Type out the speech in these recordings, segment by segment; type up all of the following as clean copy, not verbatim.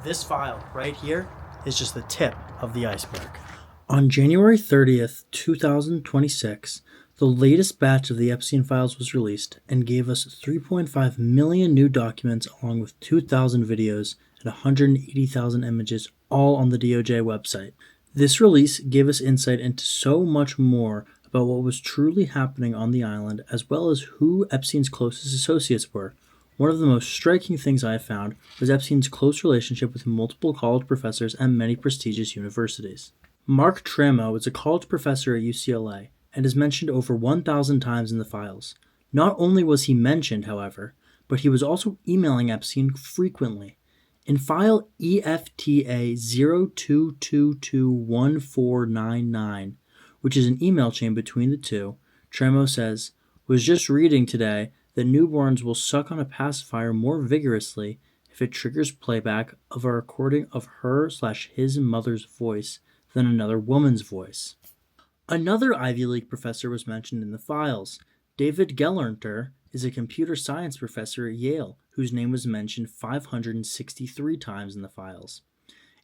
This file right here is just the tip of the iceberg. On January 30th, 2026, the latest batch of the Epstein files was released and gave us 3.5 million new documents along with 2,000 videos and 180,000 images, all on the DOJ website. This release gave us insight into so much more about what was truly happening on the island, as well as who Epstein's closest associates were. One of the most striking things I found was Epstein's close relationship with multiple college professors and many prestigious universities. Mark Tramo is a college professor at UCLA and is mentioned over 1,000 times in the files. Not only was he mentioned, however, but he was also emailing Epstein frequently. In file EFTA 02221499, which is an email chain between the two, Tramo says, "Was just reading today that newborns will suck on a pacifier more vigorously if it triggers playback of a recording of her/his mother's voice than another woman's voice." Another Ivy League professor was mentioned in the files. David Gelernter is a computer science professor at Yale, whose name was mentioned 563 times in the files.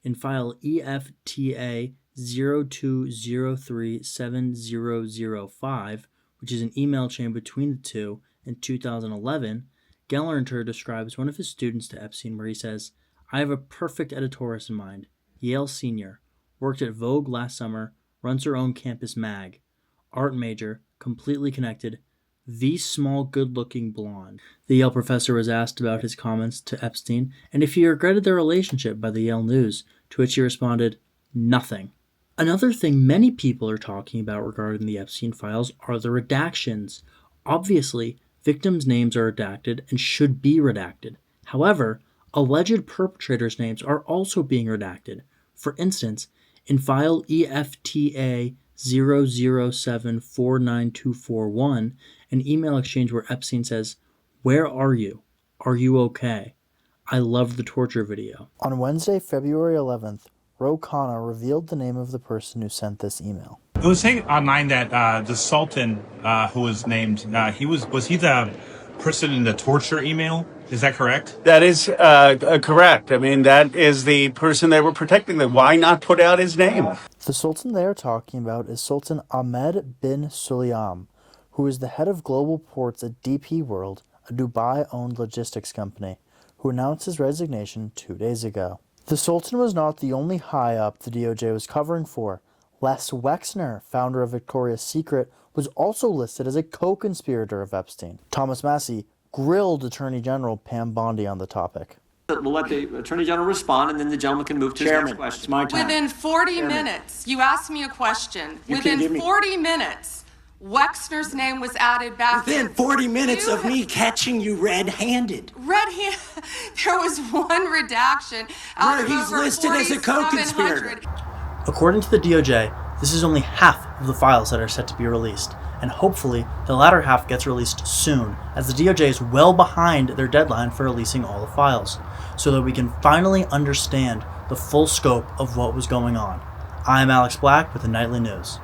In file EFTA 02037005, which is an email chain between the two, in 2011, Gelernter describes one of his students to Epstein where he says, "I have a perfect editorialist in mind. Yale senior, worked at Vogue last summer, runs her own campus mag, art major, completely connected, the small good-looking blonde." The Yale professor was asked about his comments to Epstein and if he regretted their relationship by the Yale News, to which he responded, "Nothing." Another thing many people are talking about regarding the Epstein files are the redactions. Obviously, victims' names are redacted and should be redacted. However, alleged perpetrators' names are also being redacted. For instance, in file EFTA 00749241, an email exchange where Epstein says, "Where are you? Are you okay? I loved the torture video." On Wednesday, February 11th, Ro Khanna revealed the name of the person who sent this email. It was saying online that the Sultan, who was named, was he the person in the torture email? Is that correct? That is correct. I mean, that is the person they were protecting. Why not put out his name? The Sultan they are talking about is Sultan Ahmed bin Sulayam, who is the head of global ports at DP World, a Dubai-owned logistics company, who announced his resignation 2 days ago. The Sultan was not the only high-up the DOJ was covering for. Les Wexner, founder of Victoria's Secret, was also listed as a co-conspirator of Epstein. Thomas Massie grilled Attorney General Pam Bondi on the topic. We'll let the Attorney General respond, and then the gentleman can move to his next question. It's my time. Within 40 minutes, you asked me a question. Within 40 minutes, Wexner's name was added back. Within 40 minutes of me catching you red-handed. There was one redaction out of He's over listed as a co-conspirator. 4,700. According to the DOJ, this is only half of the files that are set to be released, and hopefully the latter half gets released soon, as the DOJ is well behind their deadline for releasing all the files, so that we can finally understand the full scope of what was going on. I'm Alex Black with the Nightly News.